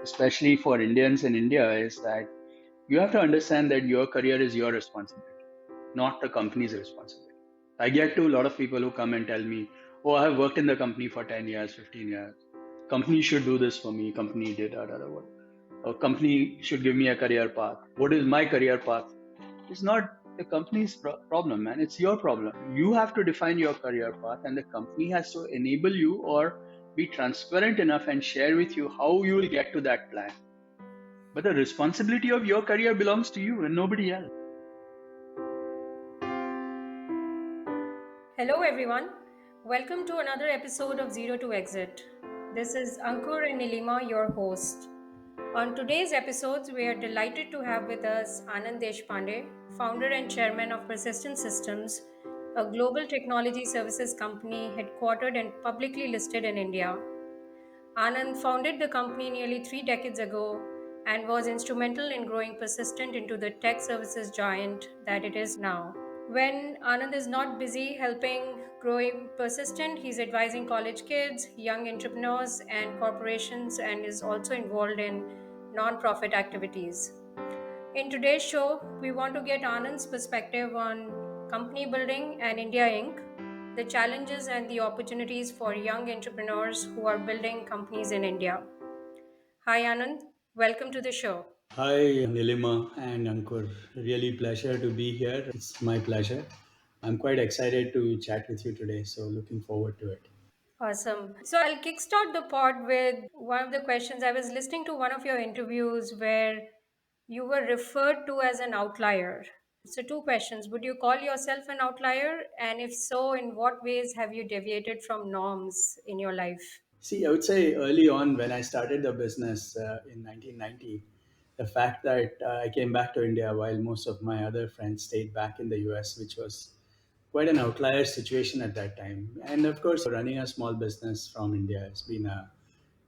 especially for Indians in India, is that you have to understand that your career is your responsibility, not the company's responsibility. I get to a lot of people who come and tell me, "Oh, I have worked in the company for 10 years, 15 years. Company should do this for me. Company did that. What? A company should give me a career path. What is my career path? It's not the company's problem, man. It's your problem. You have to define your career path, and the company has to enable you or be transparent enough and share with you how you will get to that plan. But the responsibility of your career belongs to you and nobody else. Hello, everyone. Welcome to another episode of Zero to Exit. This is Ankur and Nilima, your host. On today's episodes, we are delighted to have with us Anand Deshpande, founder and chairman of Persistent Systems, a global technology services company headquartered and publicly listed in India. Anand founded the company nearly 3 decades ago and was instrumental in growing Persistent into the tech services giant that it is now. When Anand is not busy helping growing Persistent, he's advising college kids, young entrepreneurs, and corporations, and is also involved in non-profit activities. In today's show, we want to get Anand's perspective on company building and India Inc., the challenges and the opportunities for young entrepreneurs who are building companies in India. Hi, Anand. Welcome to the show. Hi, Nilima and Ankur. Really pleasure to be here. It's my pleasure. I'm quite excited to chat with you today, so looking forward to it. Awesome. So I'll kickstart the pod with one of the questions. I was listening to one of your interviews where you were referred to as an outlier. So, two questions. Would you call yourself an outlier? And if so, in what ways have you deviated from norms in your life? See, I would say early on when I started the business in 1990, the fact that I came back to India while most of my other friends stayed back in the US, which was quite an outlier situation at that time. And of course, running a small business from India has been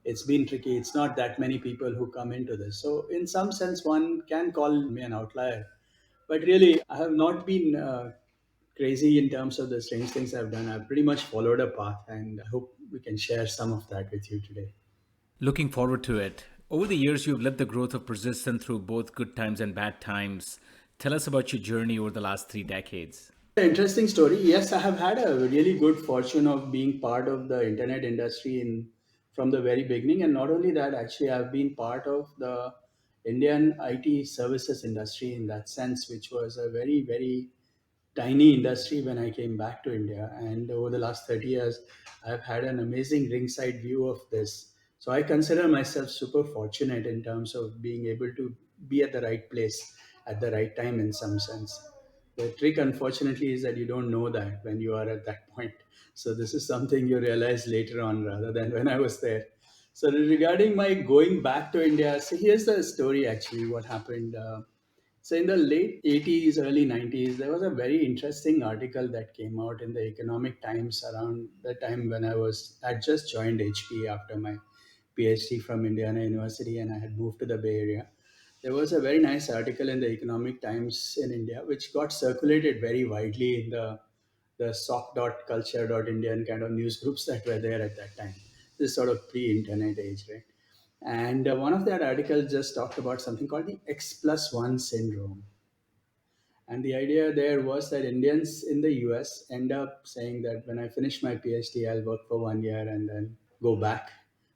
it's been tricky. It's not that many people who come into this. So, in some sense, one can call me an outlier. But really, I have not been crazy in terms of the strange things I've done. I've pretty much followed a path, and I hope we can share some of that with you today. Looking forward to it. Over the years, you've led the growth of Persistent through both good times and bad times. Tell us about your journey over the last 3 decades. Interesting story. Yes, I have had a really good fortune of being part of the internet industry in from the very beginning, and not only that, actually, I've been part of the Indian IT services industry in that sense, which was a very tiny industry when I came back to India. And over the last 30 years, I've had an amazing ringside view of this. So I consider myself super fortunate in terms of being able to be at the right place at the right time in some sense. The trick, unfortunately, is that you don't know that when you are at that point. So this is something you realize later on rather than when I was there. So regarding my going back to India, so here's the story actually, what happened. So in the late 80s, early 90s, there was a very interesting article that came out in the Economic Times around the time when I'd just joined HP after my PhD from Indiana University and I had moved to the Bay Area. There was a very nice article in the Economic Times in India, which got circulated very widely in the sock.culture.indian kind of news groups that were there at that time. This sort of pre-internet age, right? And one of that articles just talked about something called the X plus one syndrome. And the idea there was that Indians in the US end up saying that when I finish my PhD, I'll work for 1 year and then go back.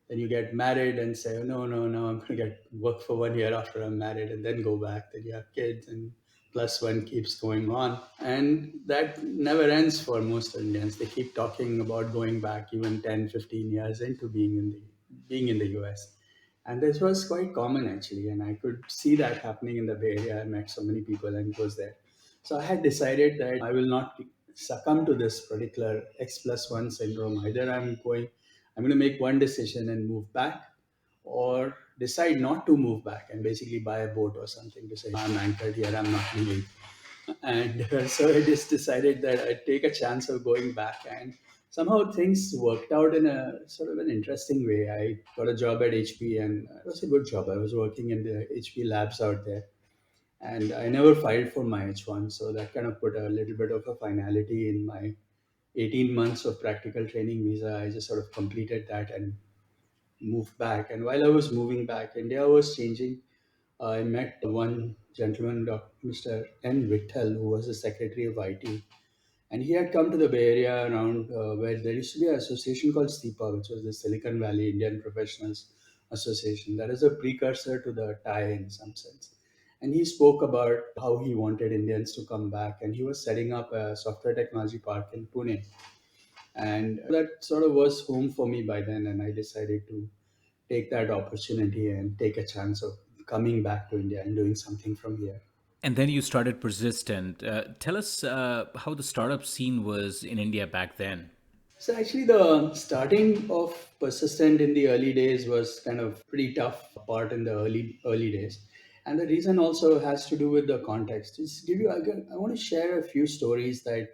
Then you get married and say, oh, no, I'm going to get work for 1 year after I'm married and then go back. Then you have kids and plus one keeps going on. And that never ends for most Indians. They keep talking about going back even 10, 15 years into being in the US. And this was quite common actually. And I could see that happening in the Bay Area. I met so many people and it was there. So I had decided that I will not succumb to this particular X plus one syndrome. Either I'm going to make one decision and move back, or decide not to move back and basically buy a boat or something to say I'm anchored here, I'm not leaving. And so I just decided that I'd take a chance of going back, and somehow things worked out in a sort of an interesting way. I got a job at HP, and it was a good job. I was working in the HP labs out there and I never filed for my H1. So that kind of put a little bit of a finality in my 18 months of practical training visa. I just sort of completed that and move back. And while I was moving back, India was changing. I met one gentleman, Mr. N. Vittal, who was the Secretary of IT. And he had come to the Bay Area around where there used to be an association called STIPA, which was the Silicon Valley Indian Professionals Association. That is a precursor to the TIE in some sense. And he spoke about how he wanted Indians to come back. And he was setting up a software technology park in Pune. And that sort of was home for me by then. And I decided to take that opportunity and take a chance of coming back to India and doing something from here. And then you started Persistent. Tell us how the startup scene was in India back then. So actually, the starting of Persistent in the early days was kind of pretty tough part in the early days, and the reason also has to do with the context. Just give you, I want to share a few stories that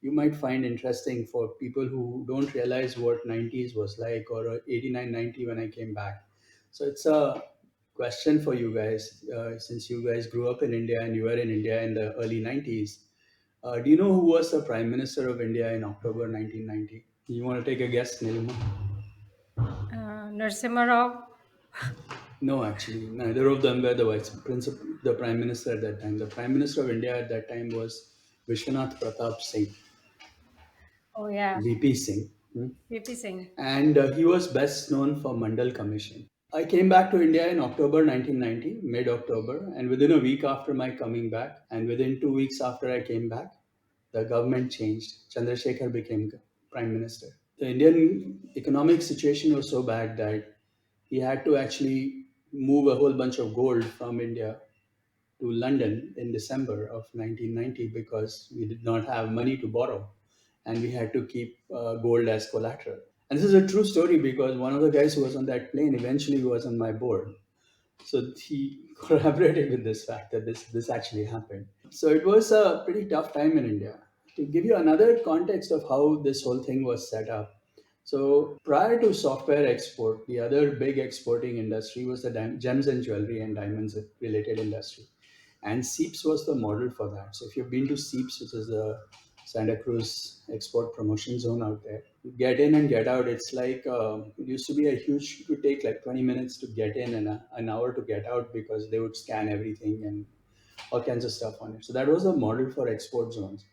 you might find interesting for people who don't realize what 90s was like, or 89, 90 when I came back. So it's a question for you guys, since you guys grew up in India and you were in India in the early 90s. Do you know who was the Prime Minister of India in October 1990? You want to take a guess, Nilima? Narsimha Rao. No, actually, neither of them were the the Prime Minister at that time. The Prime Minister of India at that time was Vishwanath Pratap Singh, Oh yeah, VP Singh. VP Singh. And he was best known for Mandal Commission. I came back to India in October 1990, mid October, and within a week after my coming back, and within 2 weeks after I came back, the government changed. Chandrasekhar became Prime Minister. The Indian economic situation was so bad that he had to actually move a whole bunch of gold from India to London in December of 1990 because we did not have money to borrow and we had to keep gold as collateral. And this is a true story because one of the guys who was on that plane eventually was on my board. So he corroborated with this fact that this actually happened. So it was a pretty tough time in India. To give you another context of how this whole thing was set up, so prior to software export, the other big exporting industry was the gems and jewelry and diamonds related industry, and SEEPS was the model for that. So if you've been to SEEPS, which is the Santa Cruz export promotion zone out there, you get in and get out. It's like it used to be a huge. It would take like 20 minutes to get in and an hour to get out because they would scan everything and all kinds of stuff on it. So that was a model for export zones.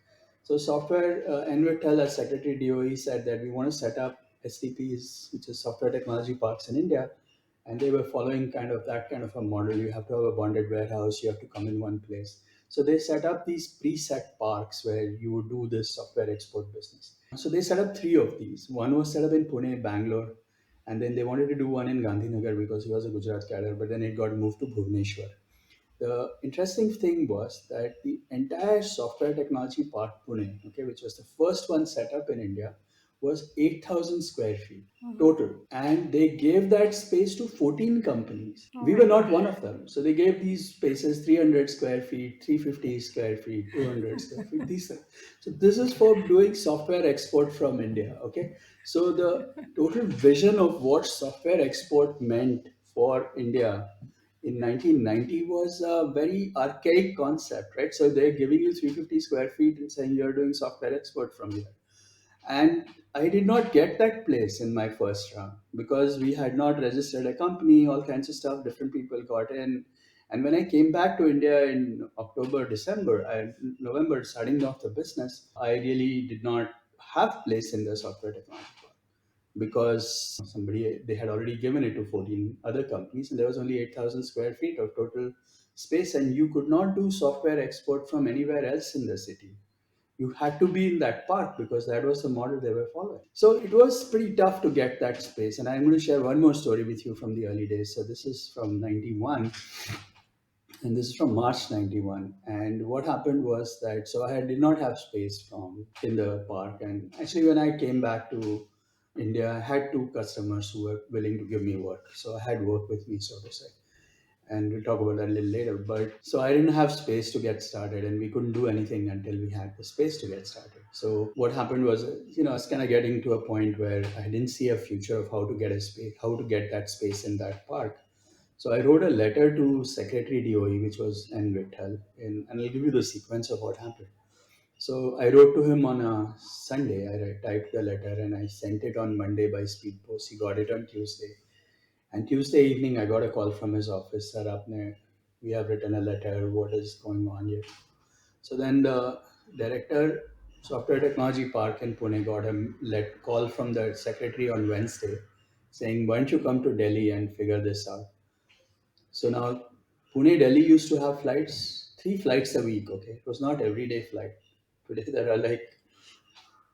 So software, Envitel as Secretary DOE said that we want to set up STPs, which is software technology parks in India, and they were following kind of that kind of a model. You have to have a bonded warehouse, you have to come in one place. So they set up these preset parks where you would do this software export business. So they set up three of these. One was set up in Pune, Bangalore, and then they wanted to do one in Gandhinagar because he was a Gujarat cadre, but then it got moved to Bhubaneswar. The interesting thing was that the entire software technology park Pune, okay, which was the first one set up in India, was 8,000 square feet total. And they gave that space to 14 companies. Oh We my were not God. one of them. So they gave these spaces 300 square feet, 350 square feet, 200 square feet. These things. So this is for doing software export from India. Okay. So the total vision of what software export meant for India in 1990 was a very archaic concept, right? So they're giving you 350 square feet and saying you're doing software export from here. And I did not get that place in my first round because we had not registered a company, all kinds of stuff, different people got in. And when I came back to India in October, December, and November, starting off the business, I really did not have place in the software technology because somebody they had already given it to 14 other companies and there was only 8,000 square feet of total space and you could not do software export from anywhere else in the city. You had to be in that park because that was the model they were following. So it was pretty tough to get that space. And I'm going to share one more story with you from the early days. So this is from 91 and this is from March 91. And what happened was that so I did not have space from in the park. And actually, when I came back to India, I had two customers who were willing to give me work. So I had work with me, so to say. And we'll talk about that a little later. But so I didn't have space to get started, and we couldn't do anything until we had the space to get started. So what happened was, I was kind of getting to a point where I didn't see a future of how to get a space, how to get that space in that park. So I wrote a letter to Secretary DOE, which was N. Vittal, and I'll give you the sequence of what happened. So I wrote to him on a Sunday. I typed the letter and I sent it on Monday by speed post. He got it on Tuesday. And Tuesday evening, I got a call from his office, sir, aapne, we have written a letter, what is going on here? So then the director, Software Technology Park in Pune, got a let call from the secretary on Wednesday saying, why don't you come to Delhi and figure this out? So now Pune, Delhi used to have flights, three flights a week, okay? It was not everyday flight. Today there are like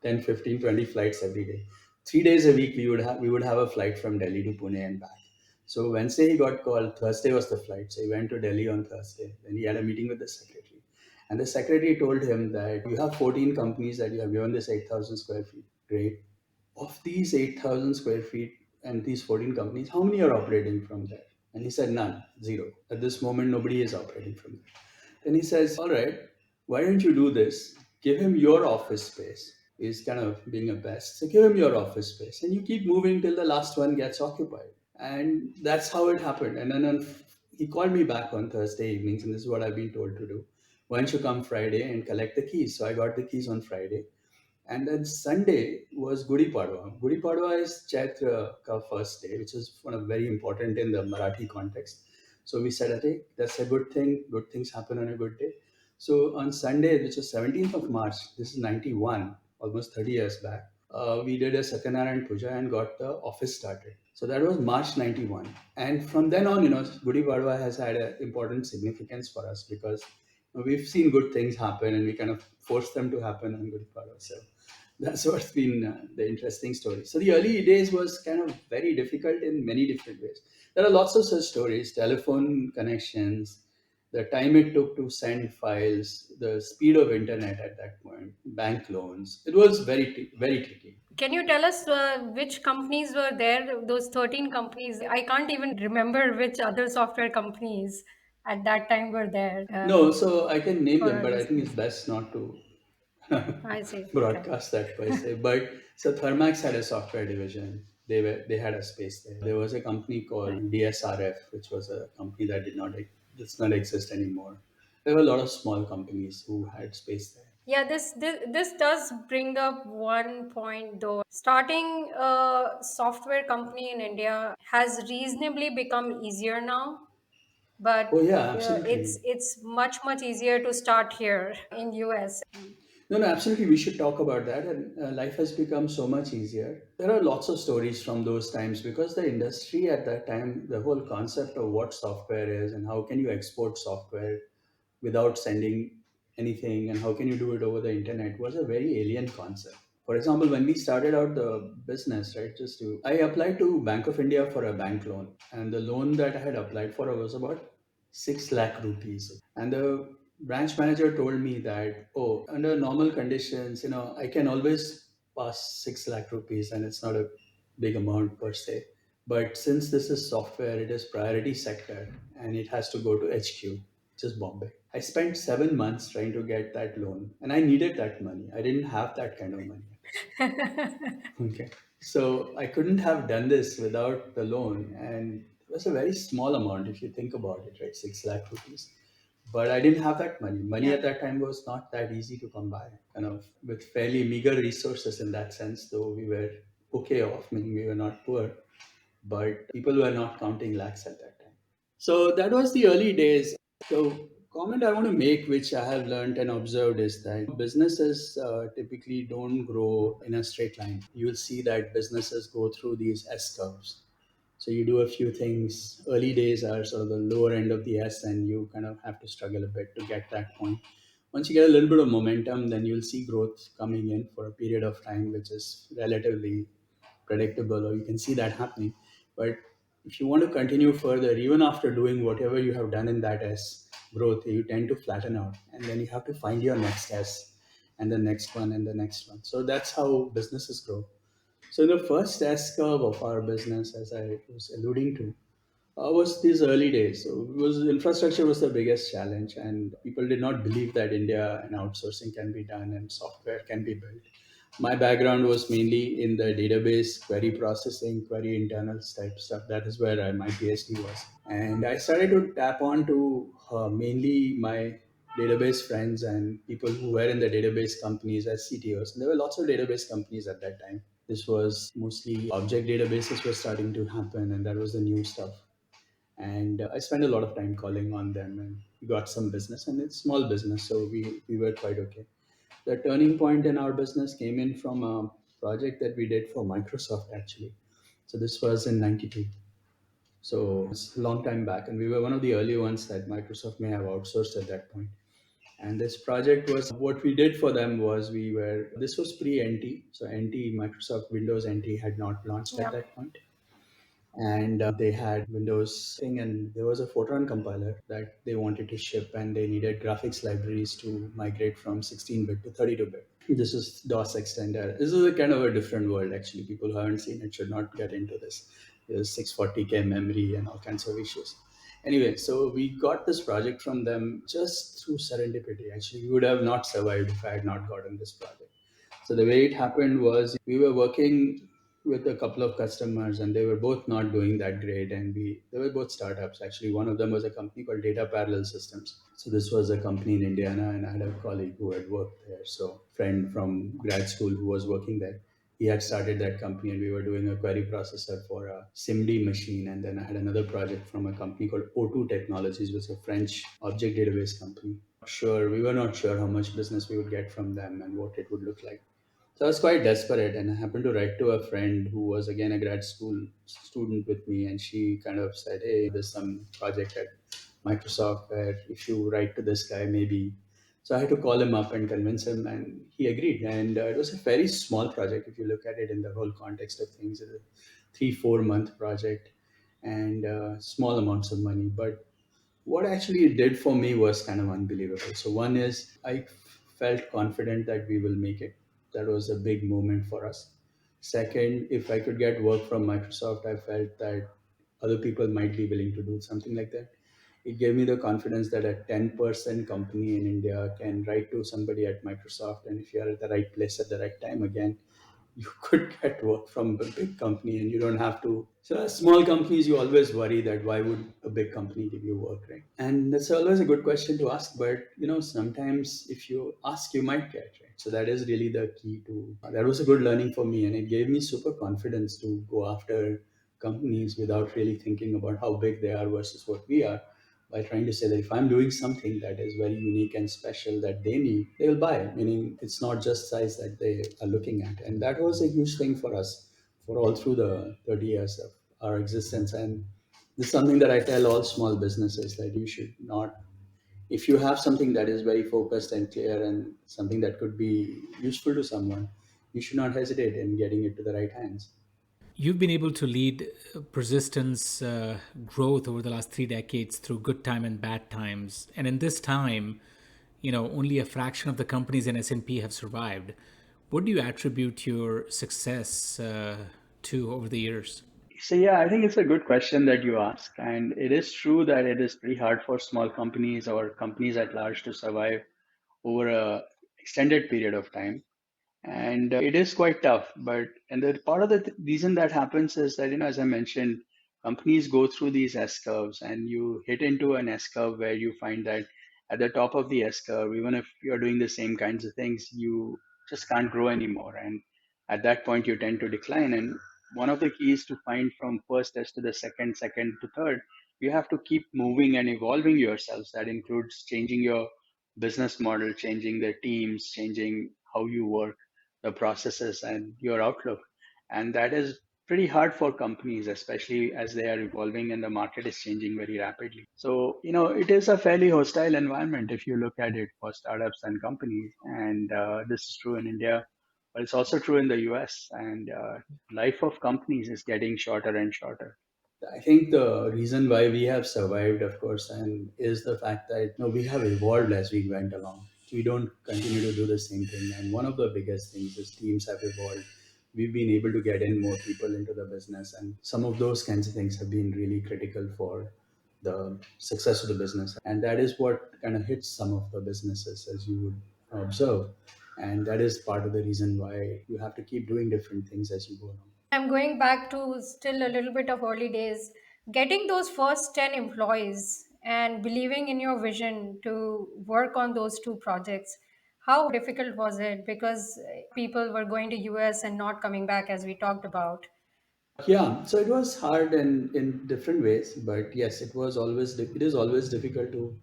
10, 15, 20 flights every day. 3 days a week we would have a flight from Delhi to Pune and back. So Wednesday he got called. Thursday was the flight. So he went to Delhi on Thursday. Then he had a meeting with the secretary. And the secretary told him that you have 14 companies that you have given this 8,000 square feet. Great. Of these 8,000 square feet and these 14 companies, how many are operating from there? And he said, none, zero. At this moment, nobody is operating from there. Then he says, all right, why don't you do this? Give him your office space. He's kind of being a pest. So give him your office space and you keep moving till the last one gets occupied. And that's how it happened. And then he called me back on Thursday evenings, and this is what I've been told to do. Why don't you come Friday and collect the keys? So I got the keys on Friday. And then Sunday was Gudi Padwa. Gudi Padwa is Chaitra ka first day, which is one of very important in the Marathi context. So we said, "Hey, that's a good thing. Good things happen on a good day." So on Sunday, which is 17th of March, this is 91, almost 30 years back, we did a Satyanarayan Puja and got the office started. So that was March 91. And from then on, Gudi Padwa has had an important significance for us because we've seen good things happen and we kind of forced them to happen on Gudi Padwa. So that's what's been the interesting story. So the early days was kind of very difficult in many different ways. There are lots of such stories: telephone connections, the time it took to send files, the speed of internet at that point, bank loans. It was very tricky. Can you tell us which companies were there? Those 13 companies. I can't even remember which other software companies at that time were there No, so I can name for them, our but I think it's listeners. best not to I see. Okay. broadcast that per se. But so Thermax had a software division. They had a space there. There was a company called DSRF, which was a company that does not exist anymore. There were a lot of small companies who had space there. Yeah, this does bring up one point though. Starting a software company in India has reasonably become easier now, but Oh yeah, absolutely. it's much easier to start here in US. No, no, absolutely. We should talk about that. And life has become so much easier. There are lots of stories from those times because the industry at that time, the whole concept of what software is and how can you export software without sending anything and how can you do it over the internet was a very alien concept. For example, when we started out the business, right, I applied to Bank of India for a bank loan, and the loan that I had applied for was about 6 lakh rupees. And the branch manager told me that, oh, under normal conditions, I can always pass 6 lakh rupees and it's not a big amount per se. But since this is software, it is priority sector and it has to go to HQ, which is Bombay. I spent 7 months trying to get that loan and I needed that money. I didn't have that kind of money. Okay. So I couldn't have done this without the loan. And it was a very small amount if you think about it, right? 6 lakh rupees. But I didn't have that money. Money Yeah. at that time was not that easy to come by, kind of with fairly meager resources in that sense, though we were okay off, meaning we were not poor, but people were not counting lakhs at that time. So that was the early days. So comment I want to make, which I have learned and observed, is that businesses typically don't grow in a straight line. You will see that businesses go through these S curves. So you do a few things. Early days are sort of the lower end of the S, and you kind of have to struggle a bit to get that point. Once you get a little bit of momentum, then you'll see growth coming in for a period of time, which is relatively predictable, or you can see that happening. But if you want to continue further, even after doing whatever you have done in that S growth, you tend to flatten out, and then you have to find your next S, and the next one, and the next one. So that's how businesses grow. So the first S curve of our business, as I was alluding to, was these early days. So it was infrastructure was the biggest challenge, and people did not believe that India and outsourcing can be done and software can be built. My background was mainly in the database query processing, query internals type stuff. That is where my PhD was, and I started to tap on to mainly my database friends and people who were in the database companies as CTOs. And there were lots of database companies at that time. This was mostly object databases were starting to happen, and that was the new stuff. And I spent a lot of time calling on them, and we got some business, and it's small business, so we were quite okay. The turning point in our business came in from a project that we did for Microsoft actually. So this was in '92. So it's a long time back, and we were one of the early ones that Microsoft may have outsourced at that point. And this project was what we did for them was this was pre NT, so NT Microsoft Windows NT had not launched at Yeah. that point, and they had Windows thing, and there was a Fortran compiler that they wanted to ship, and they needed graphics libraries to migrate from 16-bit to 32-bit. This is DOS extender. This is a kind of a different world actually. People who haven't seen it should not get into this. There's 640K memory and all kinds of issues. Anyway, so we got this project from them just through serendipity. Actually, we would have not survived if I had not gotten this project. So the way it happened was we were working with a couple of customers, and they were both not doing that great, and we they were both startups actually. One of them was a company called Data Parallel Systems. So this was a company in Indiana, and I had a colleague who had worked there. So friend from grad school who was working there. He had started that company, and we were doing a query processor for a SIMD machine. And then I had another project from a company called O2 Technologies, which was a French object database company. Sure, we were not sure how much business we would get from them and what it would look like. So I was quite desperate, and I happened to write to a friend who was again a grad school student with me, and she kind of said, "Hey, there's some project at Microsoft where if you write to this guy, maybe." So I had to call him up and convince him, and he agreed. And it was a very small project if you look at it in the whole context of things. It's a 3 4 month project, and small amounts of money, but what actually it did for me was kind of unbelievable. So one is I felt confident that we will make it. That was a big moment for us. Second, if I could get work from Microsoft, I felt that other people might be willing to do something like that. It gave me the confidence that a 10% company in India can write to somebody at Microsoft, and if you are at the right place at the right time, again, you could get work from a big company, and you don't have to. So as small companies, you always worry that why would a big company give you work, right? And that's always a good question to ask, but sometimes if you ask, you might get, right? So that is really the key to that. Was a good learning for me, and it gave me super confidence to go after companies without really thinking about how big they are versus what we are, by trying to say that if I'm doing something that is very unique and special that they need, they will buy it. Meaning it's not just size that they are looking at. And that was a huge thing for us for all through the 30 years of our existence. And this is something that I tell all small businesses that you should not, if you have something that is very focused and clear and something that could be useful to someone, you should not hesitate in getting it to the right hands. You've been able to lead Persistence growth over the last 3 decades through good time and bad times. And in this time, only a fraction of the companies in S&P have survived. What do you attribute your success to over the years? So yeah, I think it's a good question that you ask, and it is true that it is pretty hard for small companies or companies at large to survive over a extended period of time, and it is quite tough. But and the part of the reason that happens is that as I mentioned, companies go through these S curves, and you hit into an S curve where you find that at the top of the S curve, even if you're doing the same kinds of things, you just can't grow anymore, and at that point you tend to decline. And one of the keys to find from first S to the second, second to third, you have to keep moving and evolving yourselves. That includes changing your business model, changing the teams, changing how you work, the processes, and your outlook. And that is pretty hard for companies, especially as they are evolving and the market is changing very rapidly. So, it is a fairly hostile environment if you look at it for startups and companies. And this is true in India, but it's also true in the US. And life of companies is getting shorter and shorter. I think the reason why we have survived, of course, and is the fact that we have evolved as we went along. We don't continue to do the same thing. And one of the biggest things is teams have evolved. We've been able to get in more people into the business, and some of those kinds of things have been really critical for the success of the business. And that is what kind of hits some of the businesses, as you would observe. And that is part of the reason why you have to keep doing different things as you go along. I'm going back to still a little bit of early days. Getting those first 10 employees and believing in your vision to work on those two projects. How difficult was it? Because people were going to US and not coming back, as we talked about. Yeah, so it was hard in different ways, but yes, it is always difficult to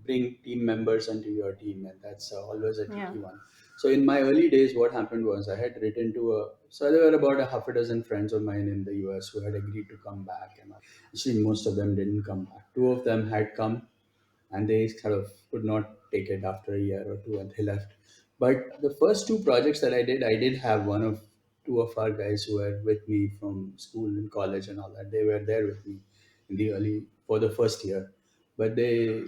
bring team members onto your team, and that's always a Yeah. tricky one. So in my early days, what happened was I had written to a so there were about a half a dozen friends of mine in the US who had agreed to come back, and actually most of them didn't come back. Two of them had come, and they sort of could not take it after a year or two, and they left. But the first two projects that I did have one of two of our guys who were with me from school and college and all that. They were there with me in the early for the first year, but they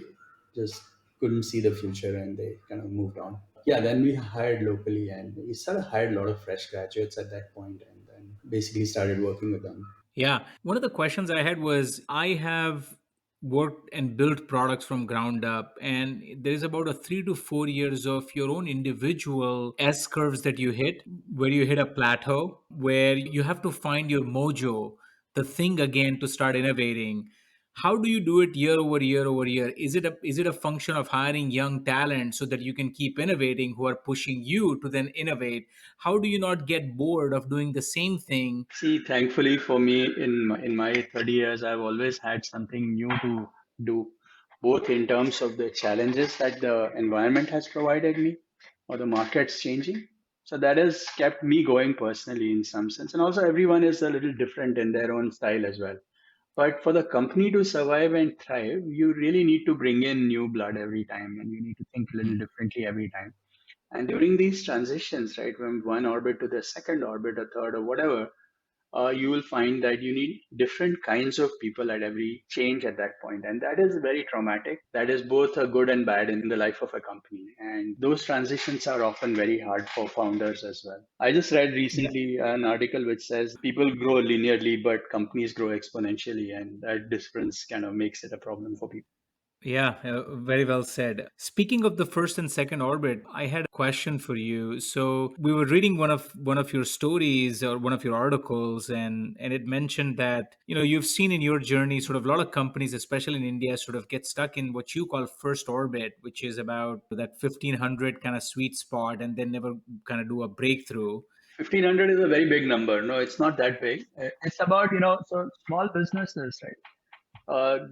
just couldn't see the future and they kind of moved on. Yeah, then we hired locally and we sort of hired a lot of fresh graduates at that point and then basically started working with them. Yeah. One of the questions I had was I have worked and built products from ground up, and there's about a 3 to 4 years of your own individual S curves that you hit, where you hit a plateau, where you have to find your mojo, the thing again to start innovating. How do you do it year over year over year? Is it a function of hiring young talent so that you can keep innovating, who are pushing you to then innovate? How do you not get bored of doing the same thing? See, thankfully for me, in my 30 years, I've always had something new to do, both in terms of the challenges that the environment has provided me or the market's changing. So that has kept me going personally in some sense. And also, everyone is a little different in their own style as well. But for the company to survive and thrive, you really need to bring in new blood every time and you need to think a little differently every time. And during these transitions, right, from one orbit to the second orbit, a third, or whatever, you will find that you need different kinds of people at every change at that point. And that is very traumatic. That is both a good and bad in the life of a company. And those transitions are often very hard for founders as well. I just read recently an article which says people grow linearly, but companies grow exponentially. And that difference kind of makes it a problem for people. Yeah, very well said. Speaking of the first and second orbit, I had a question for you. So we were reading one of your stories or one of your articles, and it mentioned that you've seen in your journey sort of a lot of companies, especially in India, sort of get stuck in what you call first orbit, which is about that 1500 kind of sweet spot, and then never kind of do a breakthrough. 1,500 is a very big number. No, it's not that big. It's about, so small businesses, right?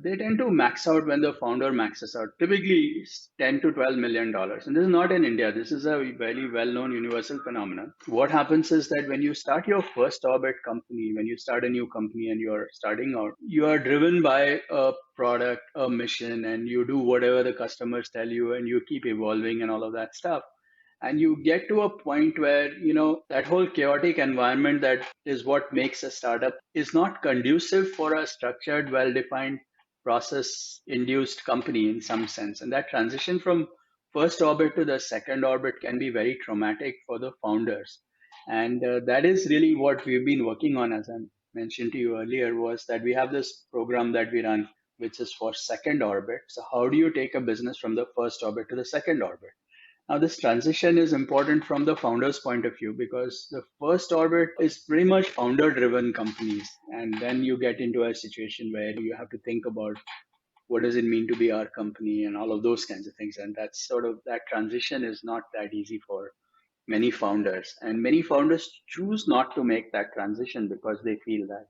They tend to max out when the founder maxes out. Typically, it's 10 to 12 million dollars, and this is not in India. This is a very well-known universal phenomenon. What happens is that when you start your first orbit company, when you start a new company and you're starting out, you are driven by a product, a mission, and you do whatever the customers tell you, and you keep evolving and all of that stuff, and you get to a point where that whole chaotic environment that is what makes a startup is not conducive for a structured, well defined, process induced company in some sense. And that transition from first orbit to the second orbit can be very traumatic for the founders. And that is really what we've been working on, as I mentioned to you earlier, was that we have this program that we run which is for second orbit. So how do you take a business from the first orbit to the second orbit? Now, this transition is important from the founder's point of view because the first orbit is pretty much founder driven companies. And then you get into a situation where you have to think about what does it mean to be our company and all of those kinds of things. And that's sort of that transition is not that easy for many founders. And many founders choose not to make that transition because they feel that,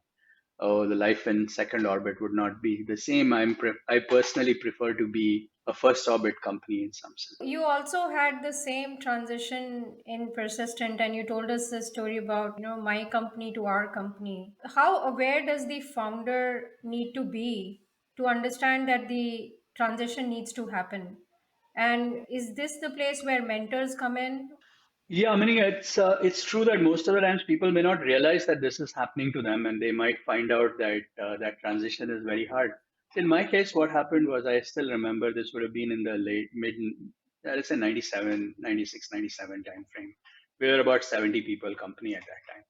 oh, the life in second orbit would not be the same. I personally prefer to be a first orbit company in some sense. You also had the same transition in Persistent, and you told us the story about, my company to our company. How aware does the founder need to be to understand that the transition needs to happen? And is this the place where mentors come in? Yeah, I mean it's true that most of the times people may not realize that this is happening to them, and they might find out that that transition is very hard. In my case, what happened was I still remember this would have been in the late mid, let's say 97, 96, 97 time frame. We were about 70 people company at that time,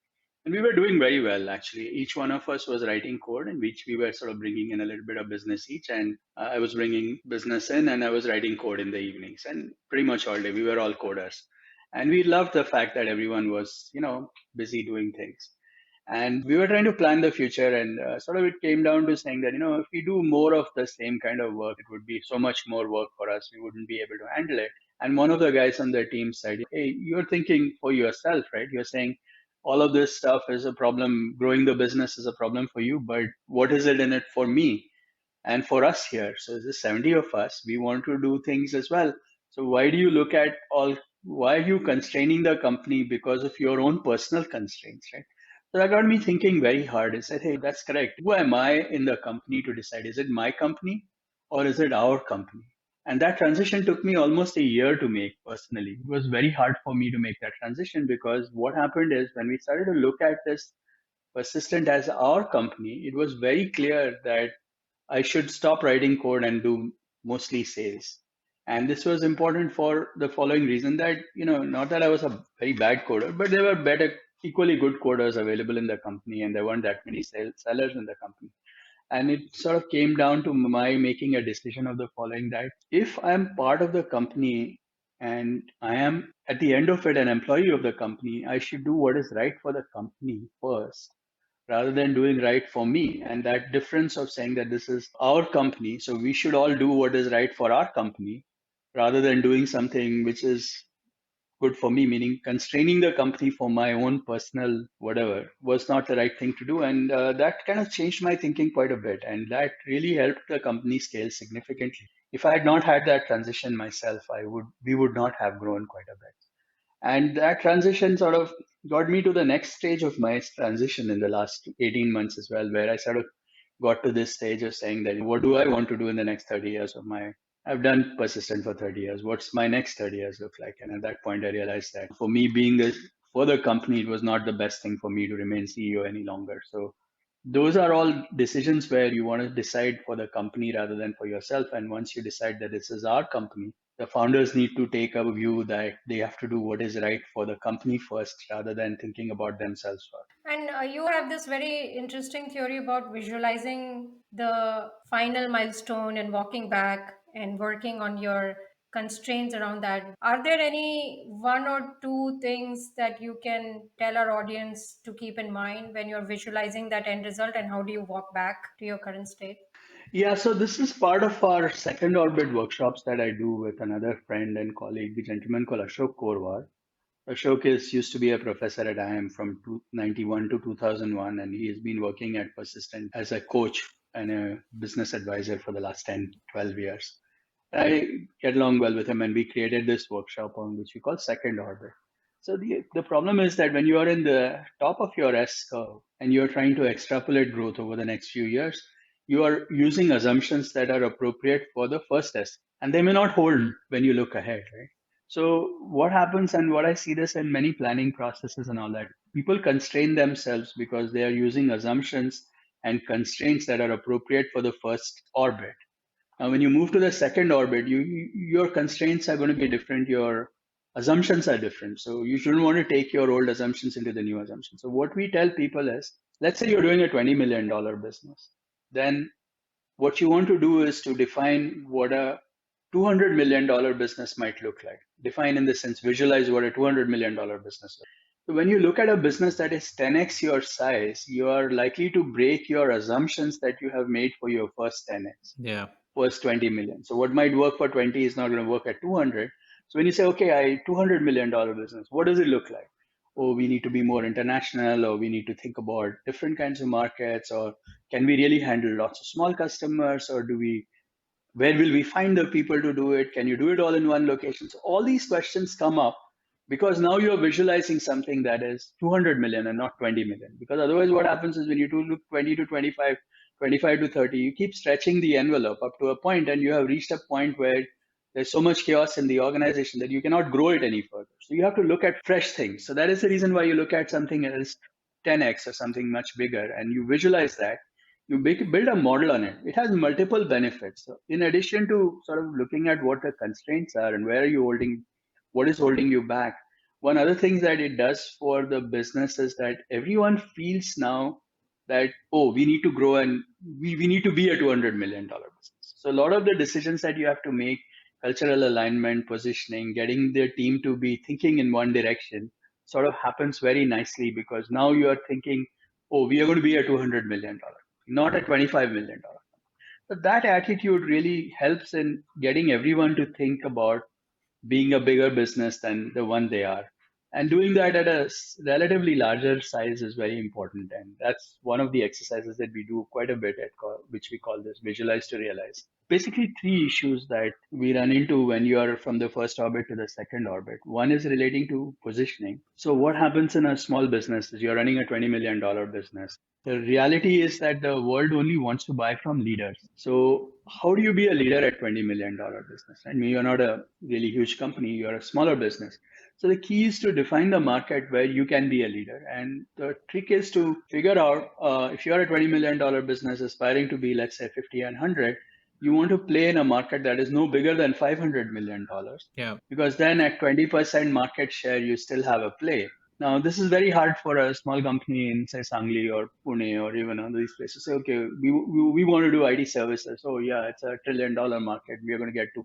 and we were doing very well actually. Each one of us was writing code, in which we were sort of bringing in a little bit of business each, and I was bringing business in, and I was writing code in the evenings, and pretty much all day we were all coders, and we loved the fact that everyone was busy doing things, and we were trying to plan the future, and sort of it came down to saying that if we do more of the same kind of work, it would be so much more work for us, we wouldn't be able to handle it. And one of the guys on the team said, "Hey, you're thinking for yourself, right? You're saying all of this stuff is a problem, growing the business is a problem for you, but what is it in it for me and for us here? So there's 70 of us. We want to do things as well. So why do you look at all? Why are you constraining the company because of your own personal constraints, right?" So that got me thinking very hard. I said, "Hey, that's correct. Who am I in the company to decide? Is it my company or is it our company?" And that transition took me almost a year to make personally. It was very hard for me to make that transition because what happened is when we started to look at this Persistent as our company, it was very clear that I should stop writing code and do mostly sales. And this was important for the following reason that, not that I was a very bad coder, but there were better, equally good coders available in the company, and there weren't that many sellers in the company. And it sort of came down to my making a decision of the following that if I'm part of the company and I am at the end of it an employee of the company, I should do what is right for the company first rather than doing right for me. And that difference of saying that this is our company, so we should all do what is right for our company rather than doing something which is good for me, meaning constraining the company for my own personal whatever was not the right thing to do. And that kind of changed my thinking quite a bit. And that really helped the company scale significantly. If I had not had that transition myself, we would not have grown quite a bit. And that transition sort of got me to the next stage of my transition in the last 18 months as well, where I sort of got to this stage of saying that what do I want to do in the next 30 years of my I've done Persistent for 30 years. What's my next 30 years look like? And at that point, I realized that for me, being this for the company, it was not the best thing for me to remain CEO any longer. So those are all decisions where you want to decide for the company rather than for yourself. And once you decide that this is our company, the founders need to take a view that they have to do what is right for the company first rather than thinking about themselves first. And you have this very interesting theory about visualizing the final milestone and walking back and working on your constraints around that. Are there any one or two things that you can tell our audience to keep in mind when you're visualizing that end result, and how do you walk back to your current state? Yeah, so this is part of our second orbit workshops that I do with another friend and colleague, a gentleman called Ashok Korwar. Ashok used to be a professor at IIM from 91 to 2001, and he has been working at Persistent as a coach and a business advisor for the last 10, 12 years. I get along well with him, and we created this workshop on which we call Second Orbit. So the problem is that when you are in the top of your S curve and you're trying to extrapolate growth over the next few years, you are using assumptions that are appropriate for the first S, and they may not hold when you look ahead, right? So what happens, and what I see this in many planning processes and all that, people constrain themselves because they are using assumptions and constraints that are appropriate for the first orbit. Now, when you move to the second orbit, your constraints are going to be different. Your assumptions are different. So you shouldn't want to take your old assumptions into the new assumptions. So what we tell people is, let's say you're doing a $20 million business. Then what you want to do is to define what a $200 million business might look like. Define in the sense, visualize what a $200 million business is. So when you look at a business that is 10x your size, you are likely to break your assumptions that you have made for your first 10x. Yeah. Was 20 million. So what might work for 20 is not going to work at 200. So when you say, okay, $200 million business, what does it look like? Oh, we need to be more international, or we need to think about different kinds of markets, or can we really handle lots of small customers, or where will we find the people to do it? Can you do it all in one location? So all these questions come up because now you're visualizing something that is 200 million and not 20 million. Because otherwise, what happens is when you do look 20 to 25, 25 to 30, you keep stretching the envelope up to a point, and you have reached a point where there's so much chaos in the organization that you cannot grow it any further. So you have to look at fresh things. So that is the reason why you look at something as 10x or something much bigger, and you visualize that. You build a model on it. It has multiple benefits. So in addition to sort of looking at what the constraints are and where are you holding, what is holding you back, one other thing that it does for the business is that everyone feels now that, oh, we need to grow, and we need to be a $200 million business. So a lot of the decisions that you have to make, cultural alignment, positioning, getting the team to be thinking in one direction, sort of happens very nicely because now you are thinking, oh, we are going to be a $200 million, not a $25 million. So that attitude really helps in getting everyone to think about being a bigger business than the one they are. And doing that at a relatively larger size is very important. And that's one of the exercises that we do quite a bit which we call this visualize to realize. Basically, three issues that we run into when you are from the first orbit to the second orbit. One is relating to positioning. So, what happens in a small business is you're running a $20 million business. The reality is that the world only wants to buy from leaders. So how do you be a leader at $20 million business? I mean, you're not a really huge company, you're a smaller business. So the key is to define the market where you can be a leader. And the trick is to figure out if you're a $20 million business aspiring to be, let's say, 50 and 100, you want to play in a market that is no bigger than $500 million, Yeah. because then at 20% market share, you still have a play. Now, this is very hard for a small company in, say, Sangli or Pune or even other these places. Say, okay, we want to do IT services. Oh, yeah, it's a $1 trillion market. We are going to get 2%.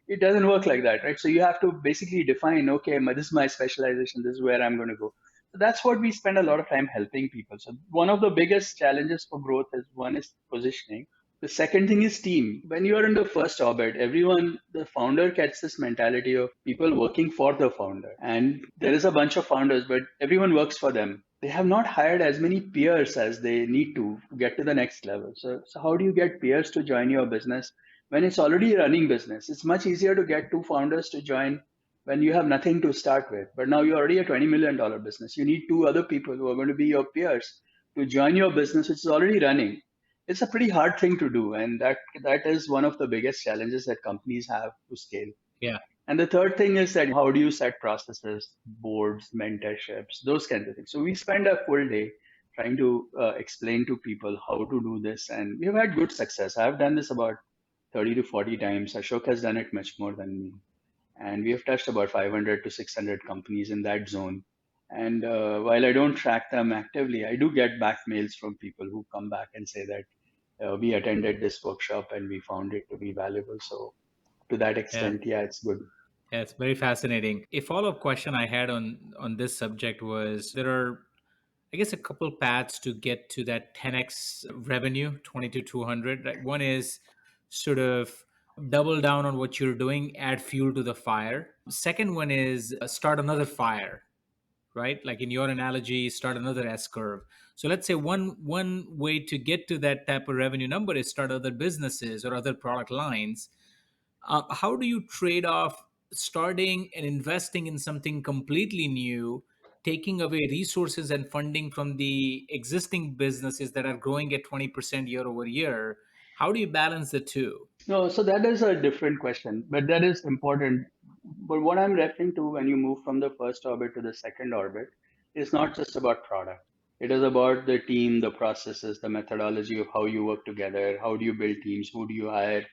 It doesn't work like that, right? So you have to basically define, okay, this is my specialization. This is where I'm going to go. So that's what we spend a lot of time helping people. So one of the biggest challenges for growth is one is positioning. The second thing is team. When you are in the first orbit, everyone, the founder gets this mentality of people working for the founder. And there is a bunch of founders, but everyone works for them. They have not hired as many peers as they need to get to the next level. So how do you get peers to join your business when it's already a running business? It's much easier to get two founders to join when you have nothing to start with. But now you're already a $20 million business. You need two other people who are going to be your peers to join your business, which is already running. It's a pretty hard thing to do, and that is one of the biggest challenges that companies have to scale. Yeah. And the third thing is that how do you set processes, boards, mentorships, those kinds of things. So we spend a full day trying to explain to people how to do this, and we've had good success. I've done this about 30 to 40 times. Ashok has done it much more than me, and we have touched about 500 to 600 companies in that zone. And while I don't track them actively, I do get back mails from people who come back and say that we attended this workshop and we found it to be valuable. So to that Yeah. extent, yeah, it's good. Yeah, it's very fascinating. A follow-up question I had on this subject was there are, I guess, a couple paths to get to that 10x revenue, 20 to 200. Right? One is sort of double down on what you're doing, add fuel to the fire. Second one is start another fire, right? Like in your analogy, start another S curve. So let's say one way to get to that type of revenue number is start other businesses or other product lines. How do you trade off starting and investing in something completely new, taking away resources and funding from the existing businesses that are growing at 20% year over year? How do you balance the two? No, so that is a different question, but that is important. But what I'm referring to when you move from the first orbit to the second orbit is not just about product. It is about the team, the processes, the methodology of how you work together. How do you build teams? Who do you hire?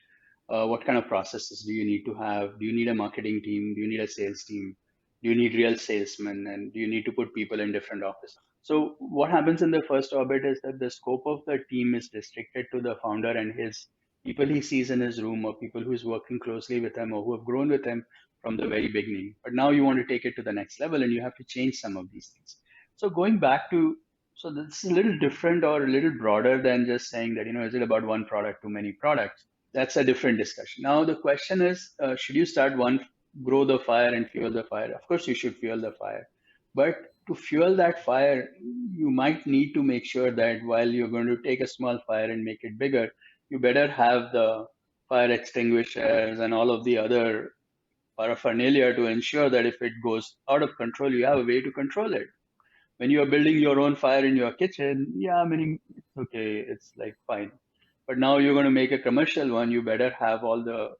What kind of processes do you need to have? Do you need a marketing team? Do you need a sales team? Do you need real salesmen? And do you need to put people in different offices? So what happens in the first orbit is that the scope of the team is restricted to the founder and his people he sees in his room, or people who's working closely with him or who have grown with him from the very beginning. But now you want to take it to the next level and you have to change some of these things. So going back to, so this is a little different or a little broader than just saying that, is it about one product, too many products? That's a different discussion. Now the question is, should you start one, grow the fire and fuel the fire? Of course, you should fuel the fire. But to fuel that fire, you might need to make sure that while you're going to take a small fire and make it bigger, you better have the fire extinguishers and all of the other paraphernalia to ensure that if it goes out of control, you have a way to control it. When you are building your own fire in your kitchen, yeah, I mean, it's okay, it's like fine. But now you're going to make a commercial one, you better have all the